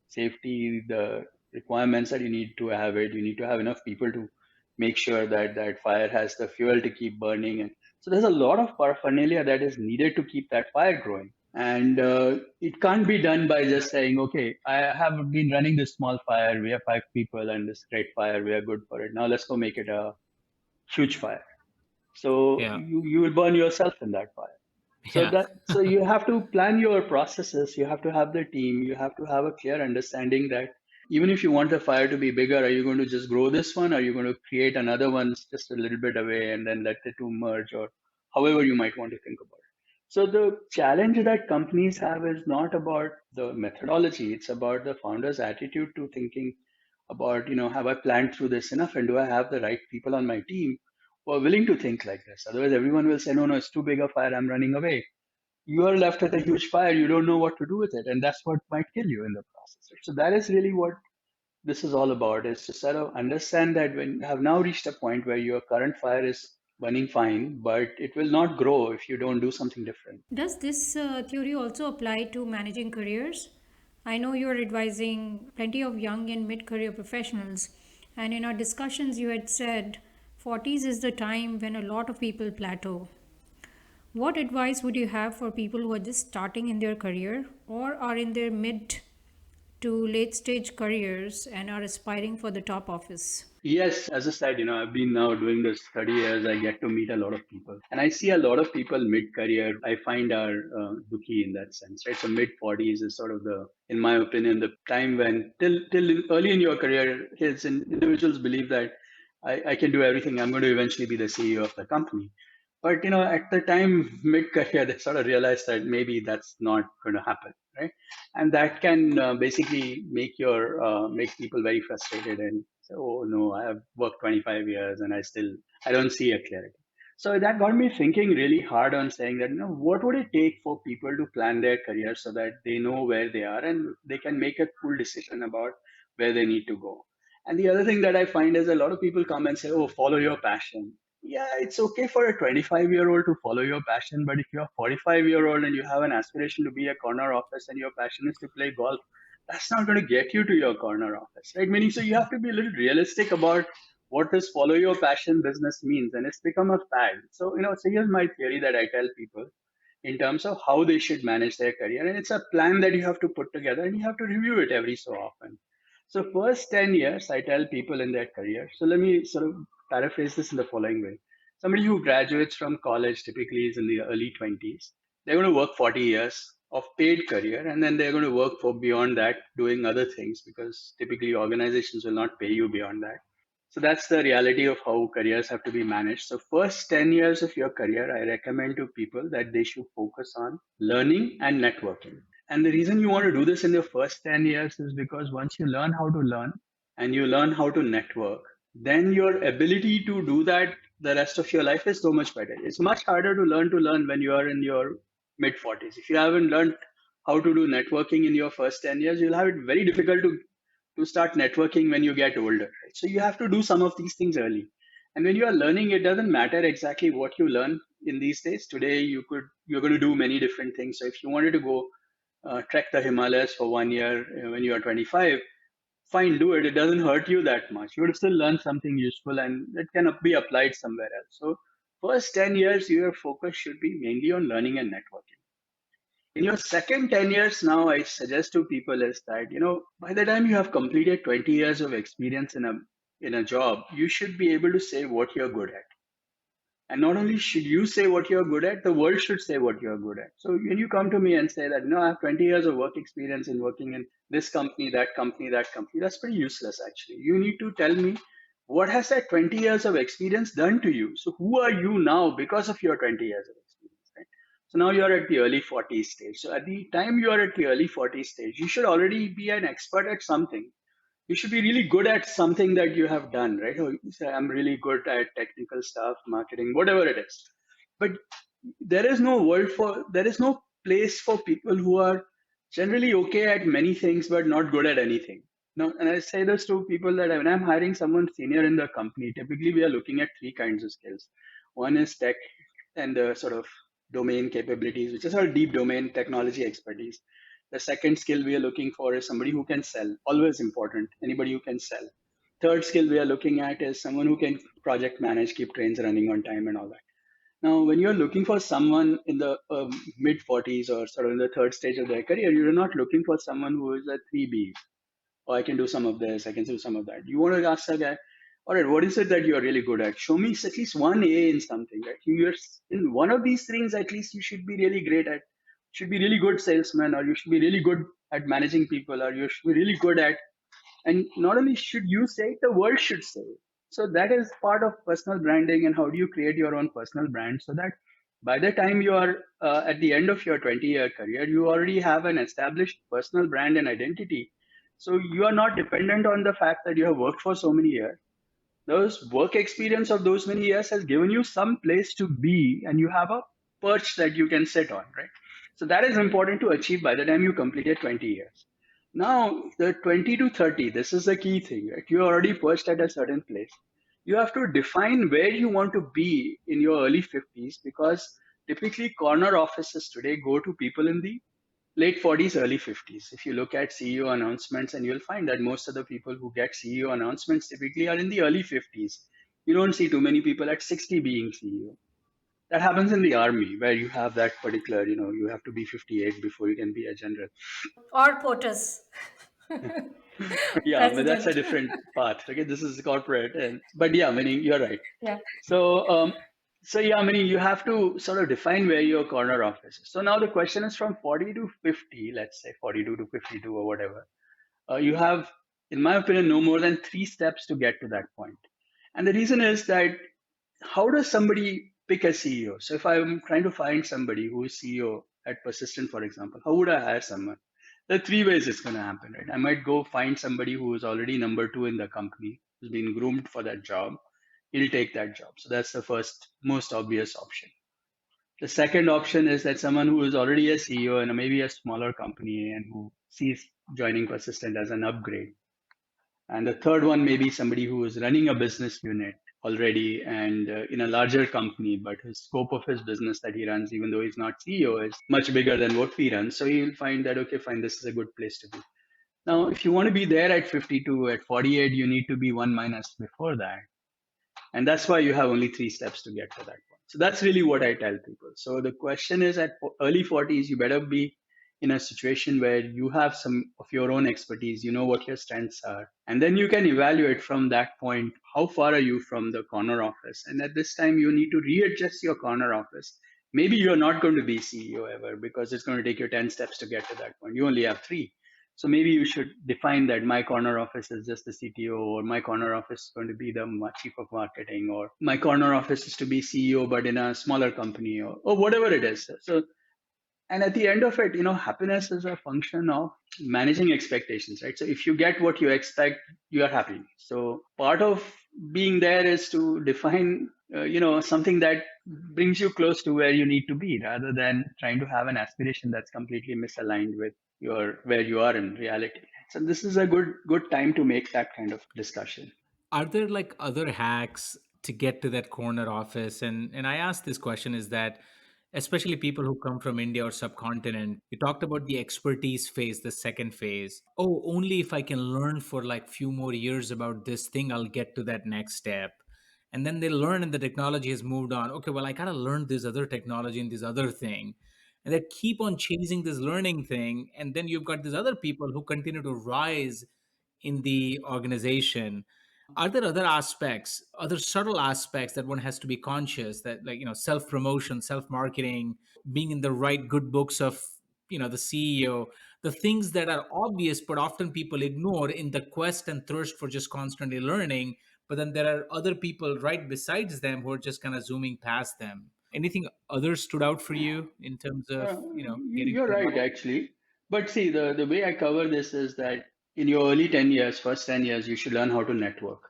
safety, the requirements that you need to have it. You need to have enough people to make sure that that fire has the fuel to keep burning. And so there's a lot of paraphernalia that is needed to keep that fire growing. And it can't be done by just saying, okay, I have been running this small fire. We have 5 people and this great fire. We are good for it. Now let's go make it a huge fire. So Yeah. you will burn yourself in that fire. So Yeah. so you have to plan your processes. You have to have the team. You have to have a clear understanding that even if you want the fire to be bigger, are you going to just grow this one? Are you going to create another one just a little bit away and then let the two merge, or however you might want to think about it? So the challenge that companies have is not about the methodology. It's about the founder's attitude to thinking, about, have I planned through this enough, and do I have the right people on my team who are willing to think like this? Otherwise, everyone will say, no, no, it's too big a fire, I'm running away. You are left with a huge fire, you don't know what to do with it, and that's what might kill you in the process. Right? So that is really what this is all about, is to sort of understand that when you have now reached a point where your current fire is burning fine, but it will not grow if you don't do something different. Does this theory also apply to managing careers? I know you're advising plenty of young and mid career professionals, and in our discussions, you had said 40s is the time when a lot of people plateau. What advice would you have for people who are just starting in their career or are in their mid to late stage careers and are aspiring for the top office? Yes, as I said, I've been now doing this 30 years. I get to meet a lot of people. And I see a lot of people mid-career, I find are dukkhi in that sense, right? So mid-40s is sort of in my opinion, the time when, till early in your career, individuals believe that I can do everything. I'm going to eventually be the CEO of the company. But, at the time, mid-career, they sort of realize that maybe that's not going to happen, right? And that can basically make people very frustrated and say, oh no, I have worked 25 years and I don't see a clarity. So that got me thinking really hard on saying that, what would it take for people to plan their career so that they know where they are and they can make a cool decision about where they need to go. And the other thing that I find is a lot of people come and say, oh, follow your passion. Yeah, it's okay for a 25-year-old to follow your passion, but if you're a 45-year-old and you have an aspiration to be a corner office and your passion is to play golf, that's not going to get you to your corner office, right? Meaning, so you have to be a little realistic about what this follow your passion business means, and it's become a fad. So, so here's my theory that I tell people in terms of how they should manage their career, and it's a plan that you have to put together and you have to review it every so often. So first 10 years, I tell people in their career. So let me sort of paraphrase this in the following way. Somebody who graduates from college typically is in the early 20s. They're going to work 40 years of paid career, and then they're going to work for beyond that doing other things, because typically organizations will not pay you beyond that. So that's the reality of how careers have to be managed. So first 10 years of your career, I recommend to people that they should focus on learning and networking. And the reason you want to do this in your first 10 years is because once you learn how to learn and you learn how to network, then your ability to do that the rest of your life is so much better. It's much harder to learn when you are in your mid 40s. If you haven't learned how to do networking in your first 10 years, you'll have it very difficult to start networking when you get older. Right? So you have to do some of these things early. And when you are learning, it doesn't matter exactly what you learn in these days. Today, you're going to do many different things. So if you wanted to go trek the Himalayas for 1 year when you are 25, fine, do it. It doesn't hurt you that much. You would still learn something useful and it can be applied somewhere else. So first 10 years, your focus should be mainly on learning and networking. In your second 10 years now, I suggest to people is that, by the time you have completed 20 years of experience in a job, you should be able to say what you're good at. And not only should you say what you're good at, the world should say what you're good at. So when you come to me and say that, I have 20 years of work experience in working in this company, that company, that company, that's pretty useless actually. You need to tell me what has that 20 years of experience done to you. So who are you now because of your 20 years of experience, right? So now you're at the early 40s stage. So at the time you are at the early 40s stage, you should already be an expert at something. You should be really good at something that you have done, right? Oh, you say, I'm really good at technical stuff, marketing, whatever it is. But there is no place for people who are generally okay at many things but not good at anything. Now, and I say this to people that when I'm hiring someone senior in the company, typically we are looking at three kinds of skills. One is tech and the sort of domain capabilities, which is our deep domain technology expertise. The second skill we are looking for is somebody who can sell, always important, anybody who can sell. Third skill we are looking at is someone who can project manage, keep trains running on time and all that. Now, when you're looking for someone in the mid 40s or sort of in the third stage of their career, you're not looking for someone who is a 3B. Oh, I can do some of this, I can do some of that. You want to ask a guy, all right, what is it that you're really good at? Show me at least one A in something, right? You're in one of these things, at least you should be really great at, should be really good salesman, or you should be really good at managing people, or you should be really good at, and not only should you say it, the world should say it. So that is part of personal branding, and how do you create your own personal brand so that by the time you are at the end of your 20-year career, you already have an established personal brand and identity So you are not dependent on the fact that you have worked for so many years. Those work experience of those many years has given you some place to be, and you have a perch that you can sit on, right? So that is important to achieve by the time you completed 20 years. Now, the 20 to 30, this is the key thing, right? You're already perched at a certain place. You have to define where you want to be in your early 50s, because typically corner offices today go to people in the late 40s, early 50s. If you look at CEO announcements, and you'll find that most of the people who get CEO announcements typically are in the early 50s. You don't see too many people at 60 being CEO. That happens in the army, where you have that particular, you have to be 58 before you can be a general. Or POTUS, Yeah, but that's a president. different path. Okay, this is corporate, and but yeah, meaning you're right. Yeah. So, so yeah, I mean, you have to sort of define where your corner office is. So now the question is from 40 to 50, let's say 42 to 52 or whatever. You have, in my opinion, no more than 3 steps to get to that point. And the reason is that how does somebody pick a CEO? So if I'm trying to find somebody who is CEO at Persistent, for example, how would I hire someone? There are 3 ways it's going to happen, right? I might go find somebody who is already number two in the company, who's been groomed for that job. He'll take that job. So that's the first, most obvious option. The second option is that someone who is already a CEO in maybe a smaller company and who sees joining Persistent as an upgrade. And the third one may be somebody who is running a business unit already and in a larger company, but his scope of his business that he runs, even though he's not CEO, is much bigger than what we run. So you'll find that, okay, fine, this is a good place to be. Now, if you want to be there at 52, at 48, you need to be one minus before that. And that's why you have only 3 steps to get to that point. So that's really what I tell people. So the question is, at early 40s, you better be in a situation where you have some of your own expertise, you know what your strengths are. And then you can evaluate from that point, how far are you from the corner office? And at this time, you need to readjust your corner office. Maybe you're not going to be CEO ever, because it's going to take you 10 steps to get to that point. You only have 3. So maybe you should define that my corner office is just the CTO, or my corner office is going to be the chief of marketing, or my corner office is to be CEO but in a smaller company, or whatever it is. So, and at the end of it, happiness is a function of managing expectations, right? So if you get what you expect, you are happy. So part of being there is to define, something that brings you close to where you need to be, rather than trying to have an aspiration that's completely misaligned with your where you are in reality. So this is a good time to make that kind of discussion. Are there like other hacks to get to that corner office? And I ask this question is that especially people who come from India or subcontinent, you talked about the expertise phase, the second phase. Oh, only if I can learn for like few more years about this thing, I'll get to that next step. And then they learn and the technology has moved on. Okay, well, I gotta learn this other technology and this other thing. And they keep on chasing this learning thing. And then you've got these other people who continue to rise in the organization. Are there other aspects, other subtle aspects that one has to be conscious that, like, self promotion, self marketing, being in the right good books of, the CEO, the things that are obvious, but often people ignore in the quest and thirst for just constantly learning. But then there are other people right besides them who are just kind of zooming past them. Anything others stood out for you in terms of, getting You're to right, actually. But see, the way I cover this is that in your early 10 years, first 10 years, you should learn how to network.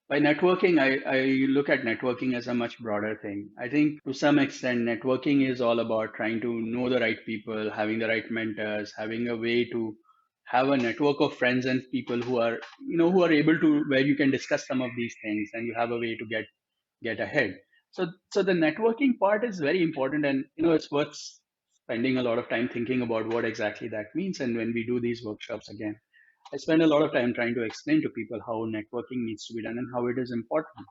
By networking, I look at networking as a much broader thing. I think to some extent, networking is all about trying to know the right people, having the right mentors, having a way to have a network of friends and people who are able to, where you can discuss some of these things and you have a way to get ahead. So the networking part is very important, and it's worth spending a lot of time thinking about what exactly that means. And when we do these workshops again, I spend a lot of time trying to explain to people how networking needs to be done and how it is important.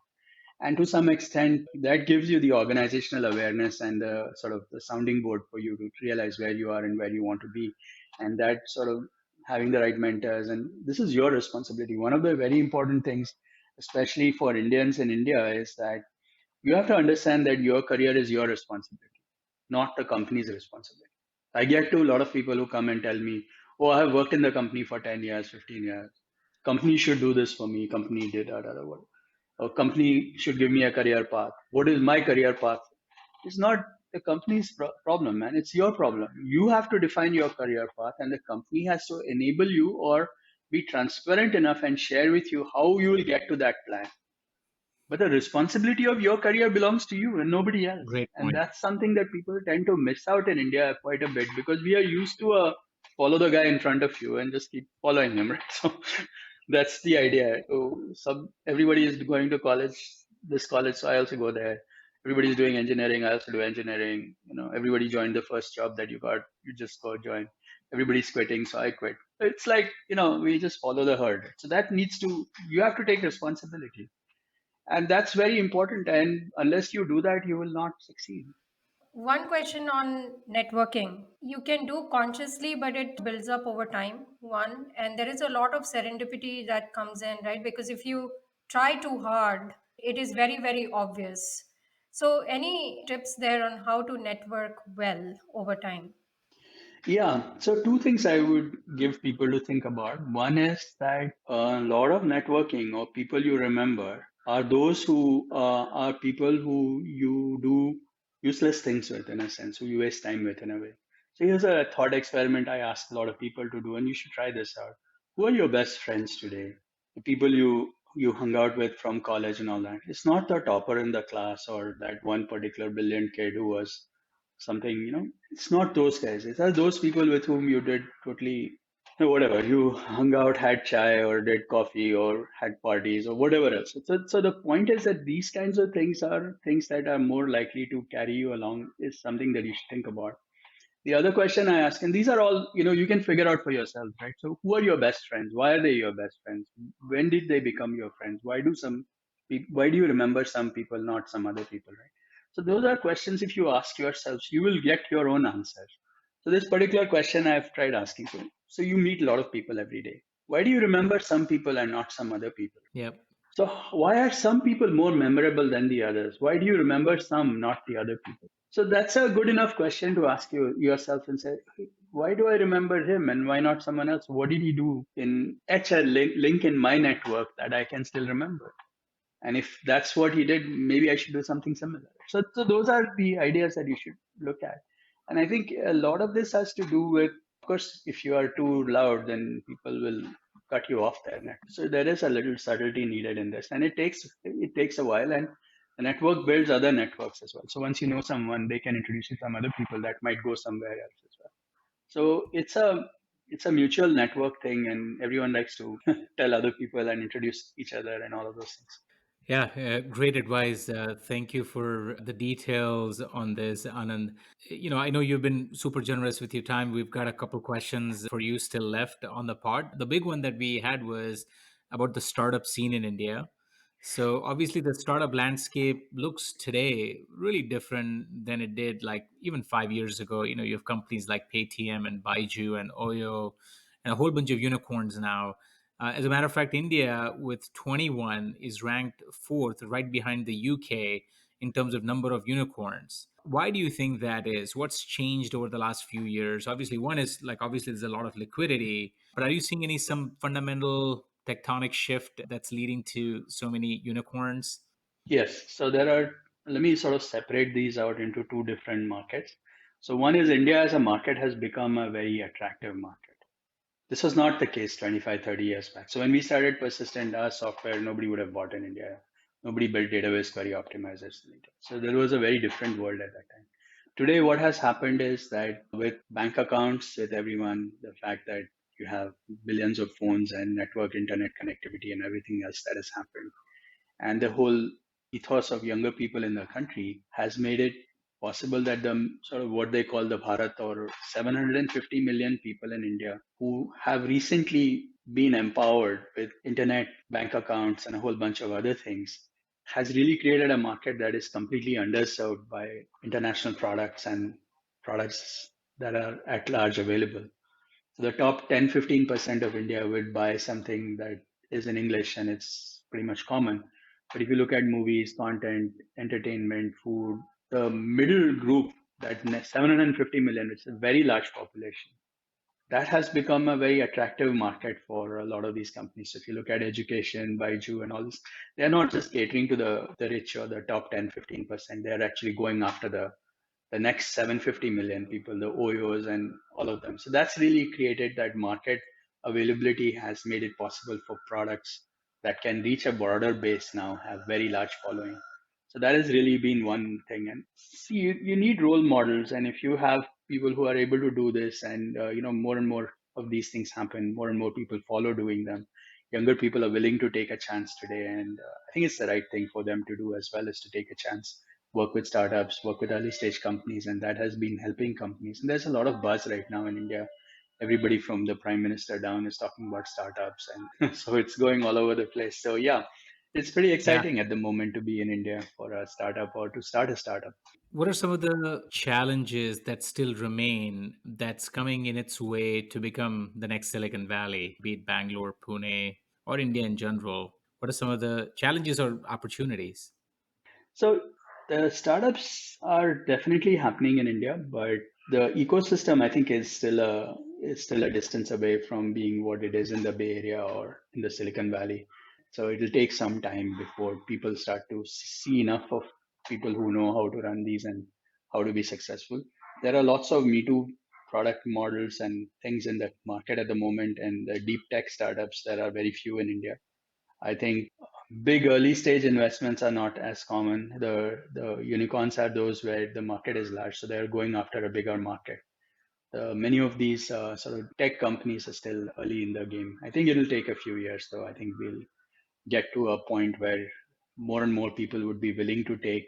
And to some extent, that gives you the organizational awareness and the sort of the sounding board for you to realize where you are and where you want to be. And that sort of having the right mentors, and this is your responsibility. One of the very important things, especially for Indians in India, is that you have to understand that your career is your responsibility, not the company's responsibility. I get to a lot of people who come and tell me, "Oh, I have worked in the company for 10 years, 15 years. Company should do this for me. Company did that, other what. Or company should give me a career path. What is my career path?" It's not the company's problem, man. It's your problem. You have to define your career path, and the company has to enable you or be transparent enough and share with you how you will get to that plan. But the responsibility of your career belongs to you and nobody else. Great And point. that's something that people tend to miss out in India quite a bit, because we are used to follow the guy in front of you and just keep following him, right? So that's the idea. So everybody is going to college, this college, so I also go there. Everybody's doing engineering, I also do engineering. Everybody joined the first job that you got, you just go join. Everybody's quitting, so I quit. It's like, we just follow the herd. So that you have to take responsibility, and that's very important, and unless you do that you will not succeed. One question on networking. You can do consciously, but it builds up over time. One, and there is a lot of serendipity that comes in, right? Because if you try too hard, it is very, very obvious. So, any tips there on how to network well over time? Yeah, so two things I would give people to think about. One is that a lot of networking or people you remember are those who are people who you do useless things with, in a sense, who you waste time with, in a way. So here's a thought experiment I ask a lot of people to do, and you should try this out. Who are your best friends today? The people you hung out with from college and all that. It's not the topper in the class or that one particular brilliant kid who was something, it's not those guys. It's are those people with whom you did totally, whatever, you hung out, had chai or did coffee or had parties or whatever else. So the point is that these kinds of things are things that are more likely to carry you along, is something that you should think about. The other question I ask, and these are all, you can figure out for yourself, right? So who are your best friends? Why are they your best friends? When did they become your friends? Why do you remember some people, not some other people, right? So those are questions, if you ask yourselves, you will get your own answers. So this particular question I've tried asking. So you meet a lot of people every day. Why do you remember some people and not some other people? Yep. So why are some people more memorable than the others? Why do you remember some, not the other people? So that's a good enough question to ask yourself and say, "Hey, why do I remember him and why not someone else? What did he do in etch a link in my network that I can still remember? And if that's what he did, maybe I should do something similar." So those are the ideas that you should look at. And I think a lot of this has to do with, of course, if you are too loud, then people will cut you off there. So there is a little subtlety needed in this, and it takes a while. And the network builds other networks as well. So once you know someone, they can introduce you to some other people that might go somewhere else as well. So it's a mutual network thing, and everyone likes to tell other people and introduce each other and all of those things. Yeah, great advice. Thank you for the details on this, Anand. I know you've been super generous with your time. We've got a couple questions for you still left on the pod. The big one that we had was about the startup scene in India. So obviously, the startup landscape looks today really different than it did like even 5 years ago. You have companies like Paytm and Baiju and Oyo and a whole bunch of unicorns now. As a matter of fact, India with 21 is ranked fourth, right behind the UK in terms of number of unicorns. Why do you think that is? What's changed over the last few years? Obviously, one is like obviously there's a lot of liquidity, but are you seeing some fundamental tectonic shift that's leading to so many unicorns? Yes. So let me sort of separate these out into two different markets. So one is India as a market has become a very attractive market. This was not the case 25, 30 years back. So when we started Persistent, our software, nobody would have bought in India. Nobody built database query optimizers. So there was a very different world at that time. Today, what has happened is that with bank accounts, with everyone, the fact that you have billions of phones and network internet connectivity and everything else that has happened, and the whole ethos of younger people in the country has made it possible that the sort of what they call the Bharat, or 750 million people in India who have recently been empowered with internet, bank accounts, and a whole bunch of other things, has really created a market that is completely underserved by international products and products that are at large available. So the top 10-15% of India would buy something that is in English and it's pretty much common. But if you look at movies, content, entertainment, food, the middle group, that 750 million, which is a very large population, that has become a very attractive market for a lot of these companies. So if you look at education, Baiju and all this, they're not just catering to the rich or the top 10-15%. They're actually going after the next 750 million people, the Oyos and all of them. So that's really created that market availability has made it possible for products that can reach a broader base now have very large following. So that has really been one thing. And see, you need role models, and if you have people who are able to do this, and more and more of these things happen, more and more people follow doing them. Younger people are willing to take a chance today, and I think it's the right thing for them to do as well, is to take a chance, work with startups, work with early stage companies, and that has been helping companies. And there's a lot of buzz right now in India. Everybody from the prime minister down is talking about startups, and so it's going all over the place. So yeah, it's pretty Yeah. exciting at the moment to be in India for a startup or to start a startup. What are some of the challenges that still remain that's coming in its way to become the next Silicon Valley, be it Bangalore, Pune, or India in general? What are some of the challenges or opportunities? So the startups are definitely happening in India, but the ecosystem I think is still a distance away from being what it is in the Bay Area or in the Silicon Valley. So it'll take some time before people start to see enough of people who know how to run these and how to be successful. There are lots of Me Too product models and things in the market at the moment, and the deep tech startups, there are very few in India. I think big early stage investments are not as common. The unicorns are those where the market is large, so they're going after a bigger market. Many of these sort of tech companies are still early in the game. I think it'll take a few years, though. I think we'll get to a point where more and more people would be willing to take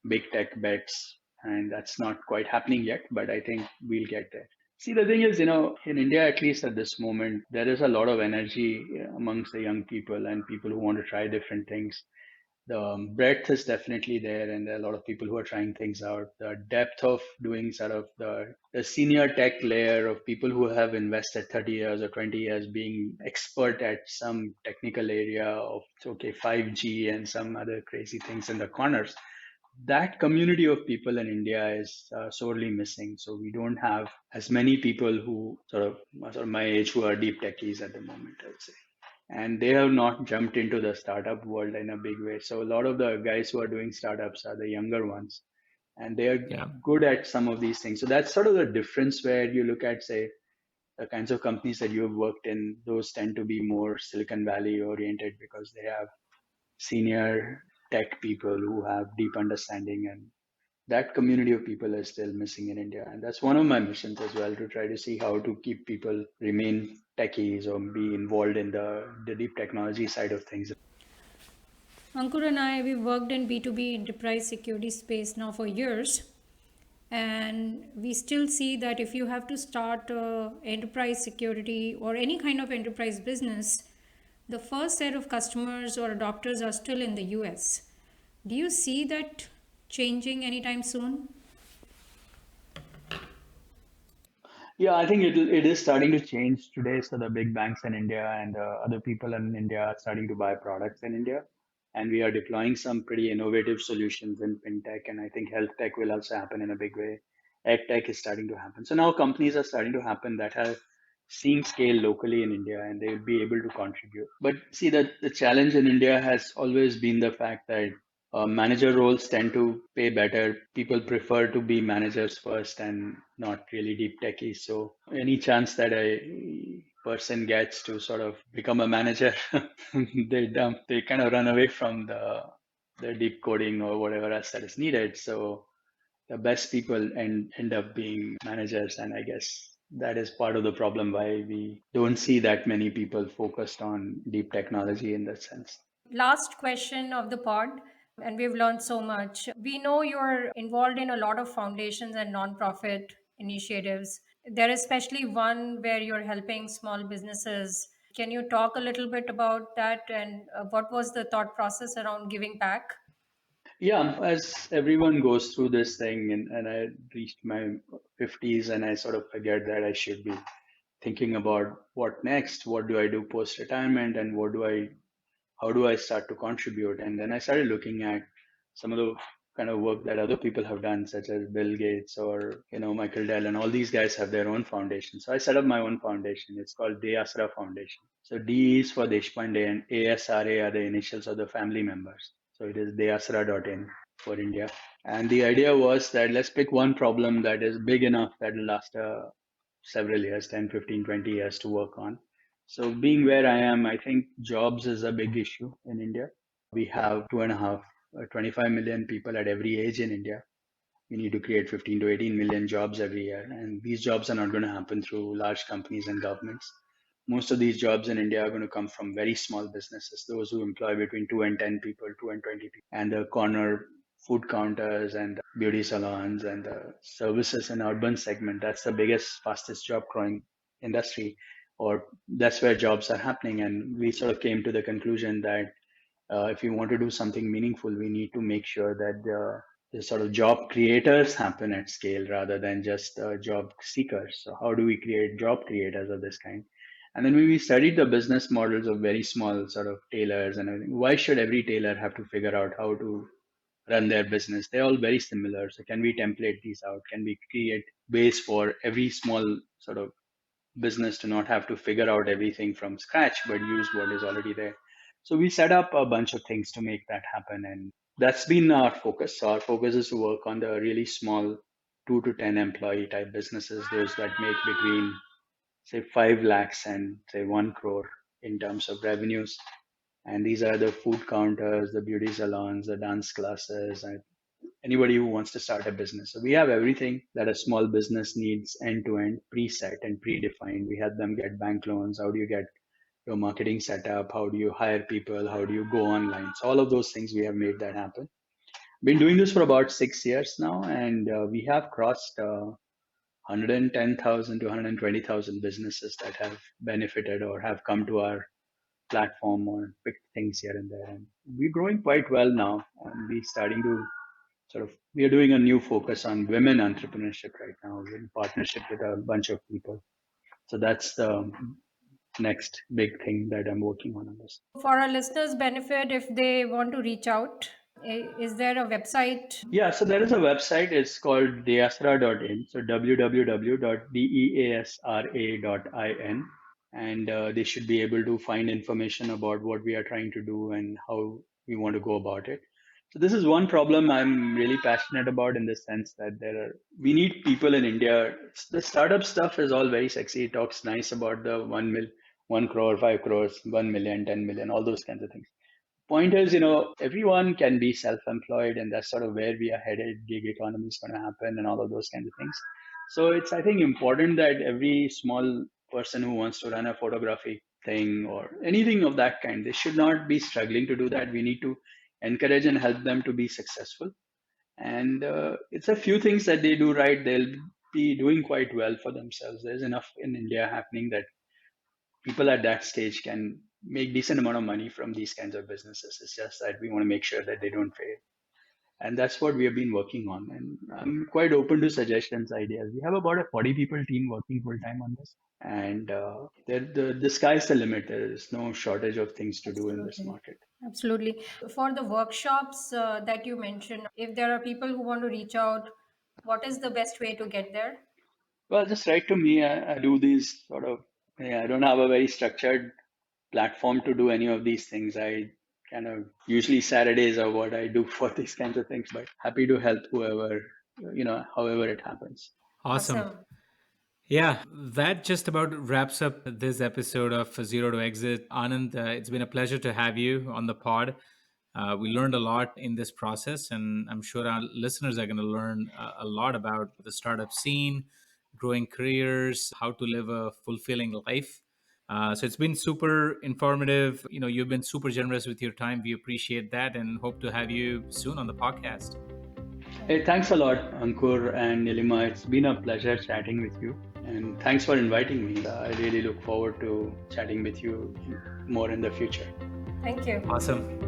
big tech bets, and that's not quite happening yet, but I think we'll get there. See, the thing is, in India, at least at this moment, there is a lot of energy amongst the young people and people who want to try different things. The breadth is definitely there, and there are a lot of people who are trying things out. The depth of doing sort of the senior tech layer of people who have invested 30 years or 20 years being expert at some technical area of, okay, 5G and some other crazy things in the corners. That community of people in India is sorely missing. So we don't have as many people who sort of my age who are deep techies at the moment, I would say, and they have not jumped into the startup world in a big way. So a lot of the guys who are doing startups are the younger ones, and they are Yeah. good at some of these things. So that's sort of the difference where you look at, say, the kinds of companies that you've worked in. Those tend to be more Silicon Valley oriented because they have senior tech people who have deep understanding, and that community of people is still missing in India. And that's one of my missions as well, to try to see how to keep people remain techies or be involved in the deep technology side of things. Ankur and I, we've worked in B2B enterprise security space now for years. And we still see that if you have to start enterprise security or any kind of enterprise business, the first set of customers or adopters are still in the US. Do you see that changing anytime soon? Yeah, I think it is starting to change today. So the big banks in India and other people in India are starting to buy products in India, and we are deploying some pretty innovative solutions in fintech. And I think health tech will also happen in a big way. Ed tech is starting to happen. So now companies are starting to happen that have seen scale locally in India, and they will be able to contribute. But see, that the challenge in India has always been the fact that manager roles tend to pay better. People prefer to be managers first and not really deep techies. So any chance that a person gets to sort of become a manager, they kind of run away from the deep coding or whatever else that is needed. So the best people end up being managers, and I guess that is part of the problem why we don't see that many people focused on deep technology in that sense. Last question of the pod, and we've learned so much. We know you're involved in a lot of foundations and nonprofit initiatives. There is especially one where you're helping small businesses. Can you talk a little bit about that and what was the thought process around giving back? Yeah, as everyone goes through this thing, and I reached my 50s, and I sort of figured that I should be thinking about what next, what do I do post retirement, and how do I start to contribute? And then I started looking at some of the kind of work that other people have done, such as Bill Gates or Michael Dell, and all these guys have their own foundation. So I set up my own foundation. It's called Deyasra Foundation. So D is for Deshpande, and ASRA are the initials of the family members. So it is deyasra.in for India. And the idea was that let's pick one problem that is big enough that will last several years, 10, 15, 20 years to work on. So being where I am, I think jobs is a big issue in India. We have 25 million people at every age in India. We need to create 15 to 18 million jobs every year. And these jobs are not going to happen through large companies and governments. Most of these jobs in India are going to come from very small businesses, those who employ between 2 and 10 people, 2 and 20 people. And the corner food counters and beauty salons and the services in urban segment, that's the biggest, fastest job growing industry, or that's where jobs are happening. And we sort of came to the conclusion that if we want to do something meaningful, we need to make sure that the sort of job creators happen at scale rather than just job seekers. So how do we create job creators of this kind? And then when we studied the business models of very small sort of tailors and everything, why should every tailor have to figure out how to run their business? They're all very similar. So can we template these out? Can we create ways for every small sort of business to not have to figure out everything from scratch, but use what is already there? So we set up a bunch of things to make that happen. And that's been our focus. So our focus is to work on the really small 2 to 10 employee type businesses, those that make between say 5 lakhs and say 1 crore in terms of revenues. And these are the food counters, the beauty salons, the dance classes, and anybody who wants to start a business. So we have everything that a small business needs end to end, preset and predefined. We help them get bank loans. How do you get your marketing set up? How do you hire people? How do you go online? So all of those things, we have made that happen. Been doing this for about 6 years now, and we have crossed 110,000 to 120,000 businesses that have benefited or have come to our platform or picked things here and there. And we're growing quite well now, and we're starting to we are doing a new focus on women entrepreneurship right now in partnership with a bunch of people. So that's the next big thing that I'm working on this. For our listeners' benefit, if they want to reach out, is there a website? Yeah, so there is a website. It's called deasra.in. So www.deasra.in. And they should be able to find information about what we are trying to do and how we want to go about it. So this is one problem I'm really passionate about, in the sense that we need people in India. The startup stuff is all very sexy. It talks nice about the 1 crore, 5 crores, 1 million, 10 million, all those kinds of things. Point is, everyone can be self-employed, and that's sort of where we are headed. Gig economy is going to happen and all of those kinds of things. So it's, I think, important that every small person who wants to run a photography thing or anything of that kind, they should not be struggling to do that. We need to encourage and help them to be successful. And it's a few things that they do right, they'll be doing quite well for themselves. There's enough in India happening that people at that stage can make decent amount of money from these kinds of businesses. It's just that we want to make sure that they don't fail. And that's what we have been working on. And I'm quite open to suggestions, ideas. We have about a 40 people team working full time on this. And the sky's the limit. There is no shortage of things to do in this Absolutely. market. Absolutely. For the workshops that you mentioned, if there are people who want to reach out, what is the best way to get there? Well, just write to me. I do these sort of, I don't have a very structured platform to do any of these things. I kind of usually Saturdays are what I do for these kinds of things, but happy to help whoever, however it happens. Awesome. Awesome. Yeah, that just about wraps up this episode of Zero to Exit. Anand, it's been a pleasure to have you on the pod. We learned a lot in this process, and I'm sure our listeners are going to learn a lot about the startup scene, growing careers, how to live a fulfilling life. So it's been super informative. You've been super generous with your time. We appreciate that, and hope to have you soon on the podcast. Hey, thanks a lot, Ankur and Nilima. It's been a pleasure chatting with you. And thanks for inviting me. I really look forward to chatting with you more in the future. Thank you. Awesome.